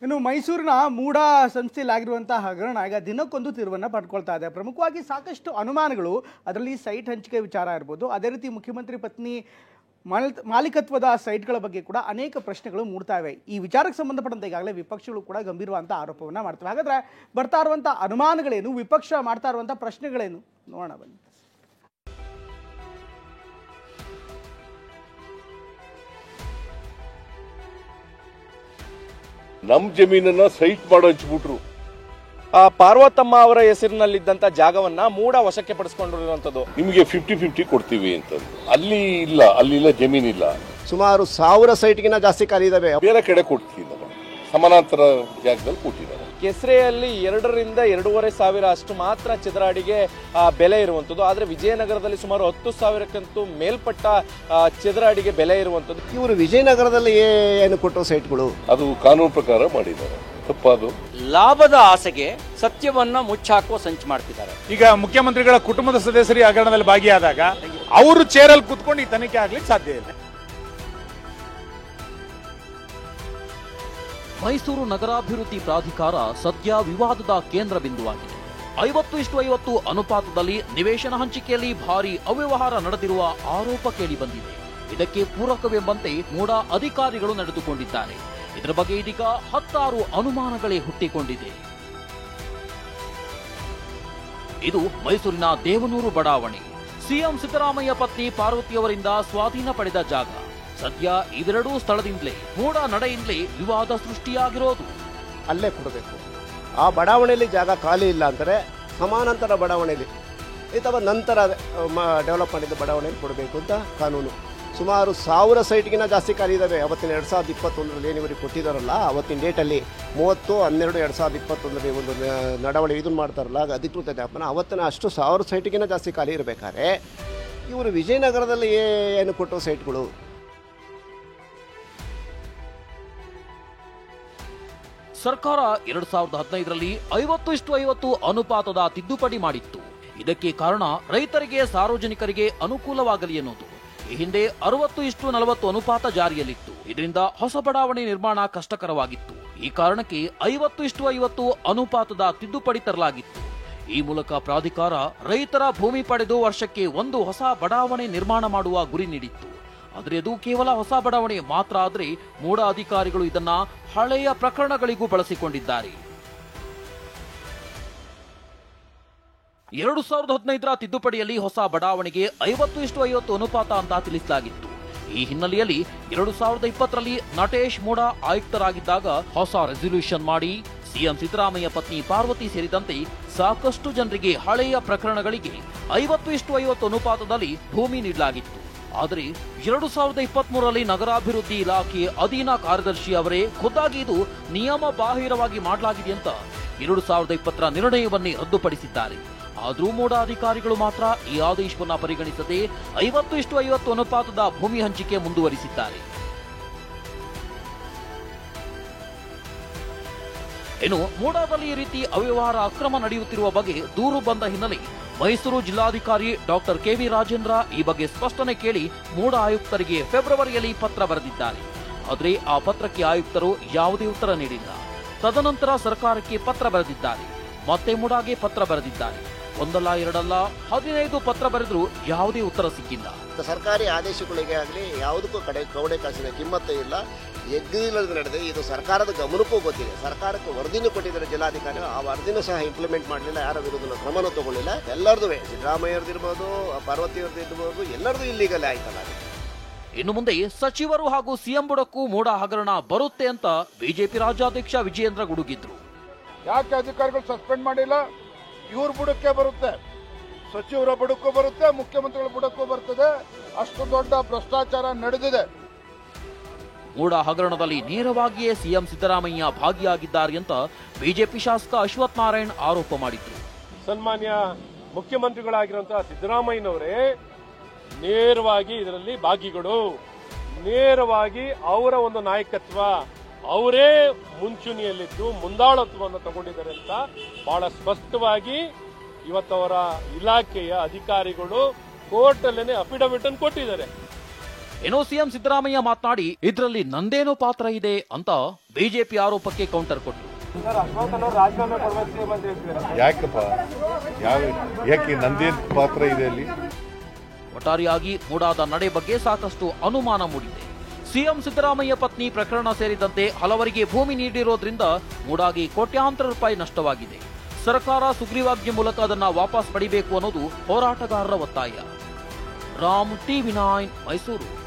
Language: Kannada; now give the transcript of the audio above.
ಇನ್ನು ಮೈಸೂರಿನ ಮೂಡ ಸಂಸ್ಥೆಯಲ್ಲಾಗಿರುವಂತಹ ಹಗರಣ ಈಗ ದಿನಕ್ಕೊಂದು ತಿರುವನ್ನು ಪಡ್ಕೊಳ್ತಾ ಇದೆ. ಪ್ರಮುಖವಾಗಿ ಸಾಕಷ್ಟು ಅನುಮಾನಗಳು, ಅದರಲ್ಲಿ ಸೈಟ್ ಹಂಚಿಕೆ ವಿಚಾರ ಇರ್ಬೋದು, ಅದೇ ರೀತಿ ಮುಖ್ಯಮಂತ್ರಿ ಪತ್ನಿ ಮಾಲೀಕತ್ವದ ಸೈಟ್ಗಳ ಬಗ್ಗೆ ಕೂಡ ಅನೇಕ ಪ್ರಶ್ನೆಗಳು ಮೂಡ್ತಾ ಇವೆ. ಈ ವಿಚಾರಕ್ಕೆ ಸಂಬಂಧಪಟ್ಟಂತೆ ಈಗಾಗಲೇ ವಿಪಕ್ಷಗಳು ಕೂಡ ಗಂಭೀರವಾದಂಥ ಆರೋಪವನ್ನು ಮಾಡ್ತವೆ. ಹಾಗಾದರೆ ಬರ್ತಾ ಇರುವಂಥ ಅನುಮಾನಗಳೇನು, ವಿಪಕ್ಷ ಮಾಡ್ತಾ ಇರುವಂಥ ಪ್ರಶ್ನೆಗಳೇನು ನೋಡೋಣ ಬನ್ನಿ. ನಮ್ ಜಮೀನನ್ನ ಸೈಟ್ ಮಾಡಿ ಹಂಚ್ಬಿಟ್ರು. ಪಾರ್ವತಮ್ಮ ಅವರ ಹೆಸರಿನಲ್ಲಿದ್ದಂತ ಜಾಗವನ್ನ ಮೂಡ ವಶಕ್ಕೆ ಪಡಿಸಿಕೊಂಡಿರುವಂತದ್ದು. ನಿಮಗೆ 50-50 ಕೊಡ್ತೀವಿ ಅಂತ. ಅಲ್ಲಿಲ್ಲ ಜಮೀನಿಲ್ಲ. ಸುಮಾರು 1000 ಸೈಟ್ಗಿನ ಜಾಸ್ತಿ ಖಾಲಿ ಇದಾವೆ. ಬೇರೆ ಕಡೆ ಕೊಡ್ತೀವಿ, ಸಮಾನಾಂತರ ಜಾಗದಲ್ಲಿ ಕೊಟ್ಟಿದ್ದಾರೆ. ಕೆಸರೆಯಲ್ಲಿ 2 ರಿಂದ 2.5 ಸಾವಿರ ಅಷ್ಟು ಮಾತ್ರ ಚದರ ಅಡಿಗೆ ಬೆಲೆ ಇರುವಂತದ್ದು. ಆದ್ರೆ ವಿಜಯನಗರದಲ್ಲಿ ಸುಮಾರು 10,000ಕ್ಕಿಂತ ಮೇಲ್ಪಟ್ಟ ಚದರ ಅಡಿಗೆ ಬೆಲೆ ಇರುವಂತದ್ದು. ಇವರು ವಿಜಯನಗರದಲ್ಲಿ ಏನು ಕೊಟ್ಟರು ಸೈಟ್ಗಳು, ಅದು ಕಾನೂನು ಪ್ರಕಾರ ಮಾಡಿದ್ದಾರೆ. ತಪ್ಪದು. ಲಾಭದ ಆಸೆಗೆ ಸತ್ಯವನ್ನ ಮುಚ್ಚಾಕುವ ಸಂಚು ಮಾಡ್ತಿದ್ದಾರೆ. ಈಗ ಮುಖ್ಯಮಂತ್ರಿಗಳ ಕುಟುಂಬದ ಸದಸ್ಯರು ಹಗರಣದಲ್ಲಿ ಭಾಗಿಯಾದಾಗ ಅವರು ಚೇರಲ್ಲಿ ಕೂತ್ಕೊಂಡು ಈ ತನಿಖೆ ಆಗ್ಲಿಕ್ಕೆ ಸಾಧ್ಯ ಇಲ್ಲ. ಮೈಸೂರು ನಗರಾಭಿವೃದ್ಧಿ ಪ್ರಾಧಿಕಾರ ಸದ್ಯ ವಿವಾದದ ಕೇಂದ್ರ ಬಿಂದುವಾಗಿದೆ. 50:50 ಅನುಪಾತದಲ್ಲಿ ನಿವೇಶನ ಹಂಚಿಕೆಯಲ್ಲಿ ಭಾರಿ ಅವ್ಯವಹಾರ ನಡೆದಿರುವ ಆರೋಪ ಕೇಳಿಬಂದಿದೆ. ಇದಕ್ಕೆ ಪೂರಕವೆಂಬಂತೆ ಮೂಡ ಅಧಿಕಾರಿಗಳು ನಡೆದುಕೊಂಡಿದ್ದಾರೆ. ಇದರ ಬಗ್ಗೆ ಇದೀಗ 10 ಅನುಮಾನಗಳೇ ಹುಟ್ಟಿಕೊಂಡಿದೆ. ಇದು ಮೈಸೂರಿನ ದೇವನೂರು ಬಡಾವಣೆ. ಸಿಎಂ ಸಿದ್ದರಾಮಯ್ಯ ಪತ್ನಿ ಪಾರ್ವತಿಯವರಿಂದ ಸ್ವಾಧೀನ ಪಡೆದ ಜಾಗ. ಸದ್ಯ ಇವೆರಡೂ ಸ್ಥಳದಿಂದಲೇ ಮೂಡ ನಡೆಯಿಂದಲೇ ವಿವಾದ ಸೃಷ್ಟಿಯಾಗಿರೋದು. ಅಲ್ಲೇ ಕೊಡಬೇಕು. ಆ ಬಡಾವಣೆಯಲ್ಲಿ ಜಾಗ ಖಾಲಿ ಇಲ್ಲ ಅಂದರೆ ಸಮಾನಾಂತರ ಬಡಾವಣೆಯಲ್ಲಿ ಅಥವಾ ನಂತರ ಡೆವಲಪ್ ಮಾಡಿದ ಬಡಾವಣೆಯಲ್ಲಿ ಕೊಡಬೇಕು ಅಂತ ಕಾನೂನು. ಸುಮಾರು 1000 ಸೈಟ್ಗಿನ ಜಾಸ್ತಿ ಖಾಲಿ ಇದ್ದಾವೆ. ಅವತ್ತಿನ 2021ರಲ್ಲಿ ಏನಿವರಿಗೆ ಕೊಟ್ಟಿದ್ದಾರಲ್ಲ, ಅವತ್ತಿನ ಡೇಟಲ್ಲಿ 30/12/2021ರಲ್ಲಿ ಒಂದು ನಡವಳಿ ಇದನ್ನು ಮಾಡ್ತಾರಲ್ಲ, ಅಧಿಕೃತ ಜ್ಞಾಪನ, ಅವತ್ತಿನ ಅಷ್ಟು 1000 ಸೈಟ್ಗಿನ ಜಾಸ್ತಿ ಖಾಲಿ ಇರಬೇಕಾದ್ರೆ ಇವರು ವಿಜಯನಗರದಲ್ಲಿ ಏನು ಕೊಟ್ಟರು ಸೈಟ್ಗಳು. ಸರ್ಕಾರ 2015ರಲ್ಲಿ 50:50 ಅನುಪಾತದ ತಿದ್ದುಪಡಿ ಮಾಡಿತ್ತು. ಇದಕ್ಕೆ ಕಾರಣ ರೈತರಿಗೆ, ಸಾರ್ವಜನಿಕರಿಗೆ ಅನುಕೂಲವಾಗಲಿ ಎನ್ನುವುದು. ಈ ಹಿಂದೆ 60:40 ಅನುಪಾತ ಜಾರಿಯಲ್ಲಿತ್ತು. ಇದರಿಂದ ಹೊಸ ಬಡಾವಣೆ ನಿರ್ಮಾಣ ಕಷ್ಟಕರವಾಗಿತ್ತು. ಈ ಕಾರಣಕ್ಕೆ 50:50 ಅನುಪಾತದ ತಿದ್ದುಪಡಿ ತರಲಾಗಿತ್ತು. ಈ ಮೂಲಕ ಪ್ರಾಧಿಕಾರ ರೈತರ ಭೂಮಿ ಪಡೆದು ವರ್ಷಕ್ಕೆ ಒಂದು ಹೊಸ ಬಡಾವಣೆ ನಿರ್ಮಾಣ ಮಾಡುವ ಗುರಿ ನೀಡಿತ್ತು. ಆದರೆ ಅದು ಕೇವಲ ಹೊಸ ಬಡಾವಣೆ ಮಾತ್ರ. ಆದರೆ ಮೂಡ ಅಧಿಕಾರಿಗಳು ಇದನ್ನ ಹಳೆಯ ಪ್ರಕರಣಗಳಿಗೂ ಬಳಸಿಕೊಂಡಿದ್ದಾರೆ. 2015ರ ತಿದ್ದುಪಡಿಯಲ್ಲಿ ಹೊಸ ಬಡಾವಣೆಗೆ 50:50 ಅನುಪಾತ ಅಂತ ತಿಳಿಸಲಾಗಿತ್ತು. ಈ ಹಿನ್ನೆಲೆಯಲ್ಲಿ 2020ರಲ್ಲಿ ನಟೇಶ್ ಮೂಡ ಆಯುಕ್ತರಾಗಿದ್ದಾಗ ಹೊಸ ರೆಸಲ್ಯೂಷನ್ ಮಾಡಿ ಸಿಎಂ ಸಿದ್ದರಾಮಯ್ಯ ಪತ್ನಿ ಪಾರ್ವತಿ ಸೇರಿದಂತೆ ಸಾಕಷ್ಟು ಜನರಿಗೆ ಹಳೆಯ ಪ್ರಕರಣಗಳಿಗೆ 50:50 ಅನುಪಾತದಲ್ಲಿ ಭೂಮಿ ನೀಡಲಾಗಿತ್ತು. ಆದರೆ 2023ರಲ್ಲಿ ನಗರಾಭಿವೃದ್ಧಿ ಇಲಾಖೆ ಅಧೀನ ಕಾರ್ಯದರ್ಶಿ ಅವರೇ ಖುದ್ದಾಗಿ ಇದು ನಿಯಮ ಬಾಹಿರವಾಗಿ ಮಾಡಲಾಗಿದೆ ಅಂತ 2020ರ ನಿರ್ಣಯವನ್ನೇ ರದ್ದುಪಡಿಸಿದ್ದಾರೆ. ಆದರೂ ಮೂಡ ಅಧಿಕಾರಿಗಳು ಮಾತ್ರ ಈ ಆದೇಶವನ್ನು ಪರಿಗಣಿಸದೆ 50:50 ಅನುಪಾತದ ಭೂಮಿ ಹಂಚಿಕೆ ಮುಂದುವರಿಸಿದ್ದಾರೆ. ಇನ್ನು ಮೂಡಾದಲ್ಲಿ ಈ ರೀತಿ ಅವ್ಯವಹಾರ ಅಕ್ರಮ ನಡೆಯುತ್ತಿರುವ ಬಗ್ಗೆ ದೂರು ಬಂದ ಹಿನ್ನೆಲೆ ಮೈಸೂರು ಜಿಲ್ಲಾಧಿಕಾರಿ ಡಾಕ್ಟರ್ ಕೆವಿ ರಾಜೇಂದ್ರ ಈ ಬಗ್ಗೆ ಸ್ಪಷ್ಟನೆ ಕೇಳಿ ಮೂಡ ಆಯುಕ್ತರಿಗೆ ಫೆಬ್ರವರಿಯಲ್ಲಿ ಪತ್ರ ಬರೆದಿದ್ದಾರೆ. ಆದರೆ ಆ ಪತ್ರಕ್ಕೆ ಆಯುಕ್ತರು ಯಾವುದೇ ಉತ್ತರ ನೀಡಿಲ್ಲ. ತದನಂತರ ಸರ್ಕಾರಕ್ಕೆ ಪತ್ರ ಬರೆದಿದ್ದಾರೆ. ಮತ್ತೆ ಮೂಡಾಗೆ ಪತ್ರ ಬರೆದಿದ್ದಾರೆ. ಒಂದಲ್ಲ ಎರಡಲ್ಲ 15 ಪತ್ರ ಬರೆದರೂ ಯಾವುದೇ ಉತ್ತರ ಸಿಕ್ಕಿಲ್ಲ. ಸರ್ಕಾರಿ ಆದೇಶಗಳಿಗೆ ಆಗಲಿ ಯಾವುದಕ್ಕೂ ಕೌಡೆ ಕಾಸಿನ ಕಿಮ್ಮತ್ತು ಇಲ್ಲ, ಎಗ್ಗಿಲ್ಲದೆ ನಡೆದಿದೆ. ಇದು ಸರ್ಕಾರದ ಗಮನಕ್ಕೂ ಗೊತ್ತಿದೆ. ಸರ್ಕಾರಕ್ಕೆ ವರದಿನೂ ಕೊಟ್ಟಿದ್ದಾರೆ ಜಿಲ್ಲಾಧಿಕಾರಿ. ಆ ವರದಿನೂ ಸಹ ಇಂಪ್ಲಿಮೆಂಟ್ ಮಾಡಲಿಲ್ಲ. ಯಾರ ವಿರುದ್ಧ ಕ್ರಮನೂ ತಗೊಳ್ಳಿಲ್ಲ. ಎಲ್ಲರದು ಸಿದ್ದರಾಮಯ್ಯವ್ರದಿರ್ಬೋದು, ಪಾರ್ವತಿಯವ್ರದಿರ್ಬೋದು, ಎಲ್ಲರದು ಇಲ್ಲಿಗಲ್ಲೇ ಆಯ್ತಲ್ಲ. ಇನ್ನು ಮುಂದೆ ಸಚಿವರು ಹಾಗೂ ಸಿಎಂ ಬುಡಕ್ಕೂ ಮೂಡ ಹಗರಣ ಬರುತ್ತೆ ಅಂತ ಬಿಜೆಪಿ ರಾಜ್ಯಾಧ್ಯಕ್ಷ ವಿಜಯೇಂದ್ರ ಗುಡುಗಿದ್ರು. ಯಾಕೆ ಅಧಿಕಾರಿಗಳು ಸಸ್ಪೆಂಡ್ ಮಾಡಿಲ್ಲ? ಇವ್ರ ಬುಡಕ್ಕೆ ಬರುತ್ತೆ, ಸಚಿವರ ಬುಡಕ್ಕೂ ಬರುತ್ತೆ, ಮುಖ್ಯಮಂತ್ರಿಗಳ ಬುಡಕ್ಕೂ ಬರ್ತದೆ. ಅಷ್ಟು ದೊಡ್ಡ ಭ್ರಷ್ಟಾಚಾರ ನಡೆದಿದೆ. ಮೂಡ ಹಗರಣದಲ್ಲಿ ನೇರವಾಗಿಯೇ ಸಿಎಂ ಸಿದ್ದರಾಮಯ್ಯ ಭಾಗಿಯಾಗಿದ್ದಾರೆ ಅಂತ ಬಿಜೆಪಿ ಶಾಸಕ ಅಶ್ವಥ್ ನಾರಾಯಣ್ ಆರೋಪ ಮಾಡಿದ್ರು. ಸನ್ಮಾನ್ಯ ಮುಖ್ಯಮಂತ್ರಿಗಳಾಗಿರುವಂತಹ ಸಿದ್ದರಾಮಯ್ಯನವರೇ ನೇರವಾಗಿ ಇದರಲ್ಲಿ ಭಾಗಿಗಳು. ನೇರವಾಗಿ ಅವರ ಒಂದು ನಾಯಕತ್ವ, ಅವರೇ ಮುಂಚೂಣಿಯಲ್ಲಿದ್ದು ಮುಂದಾಳತ್ವವನ್ನು ತಗೊಂಡಿದ್ದಾರೆ ಅಂತ ಬಹಳ ಸ್ಪಷ್ಟವಾಗಿ ಇವತ್ತವರ ಇಲಾಖೆಯ ಅಧಿಕಾರಿಗಳು ಕೋರ್ಟ್ ಅಲ್ಲೇನೆ ಅಫಿಡವಿಟ್ ಅನ್ನು ಕೊಟ್ಟಿದ್ದಾರೆ. ಇನ್ನು ಸಿಎಂ ಸಿದ್ದರಾಮಯ್ಯ ಮಾತನಾಡಿ ಇದರಲ್ಲಿ ನಂದೇನೋ ಪಾತ್ರ ಇದೆ ಅಂತ ಬಿಜೆಪಿ ಆರೋಪಕ್ಕೆ ಕೌಂಟರ್ ಕೊಟ್ಟರು. ಯಾಕಪ್ಪ ಯಾಕೆ ನಂದೇನ್ ಪಾತ್ರ ಇದೆ ಅಲ್ಲಿ? ಒಟ್ಟಾರೆಯಾಗಿ ಮೂಡಾದ ನಡೆ ಬಗ್ಗೆ ಸಾಕಷ್ಟು ಅನುಮಾನ ಮೂಡಿದೆ. ಸಿಎಂ ಸಿದ್ದರಾಮಯ್ಯ ಪತ್ನಿ ಪ್ರಕರಣ ಸೇರಿದಂತೆ ಹಲವರಿಗೆ ಭೂಮಿ ನೀಡಿರೋದ್ರಿಂದ ಮೂಡಾಗಿ ಕೋಟ್ಯಾಂತರ ರೂಪಾಯಿ ನಷ್ಟವಾಗಿದೆ. ಸರ್ಕಾರ ಸುಗ್ರೀವಾಜ್ಞೆ ಮೂಲಕ ಅದನ್ನ ವಾಪಸ್ ಪಡಿಬೇಕು ಅನ್ನೋದು ಹೋರಾಟಗಾರರ ಒತ್ತಾಯ. ರಾಮ್, TV9 ಮೈಸೂರು.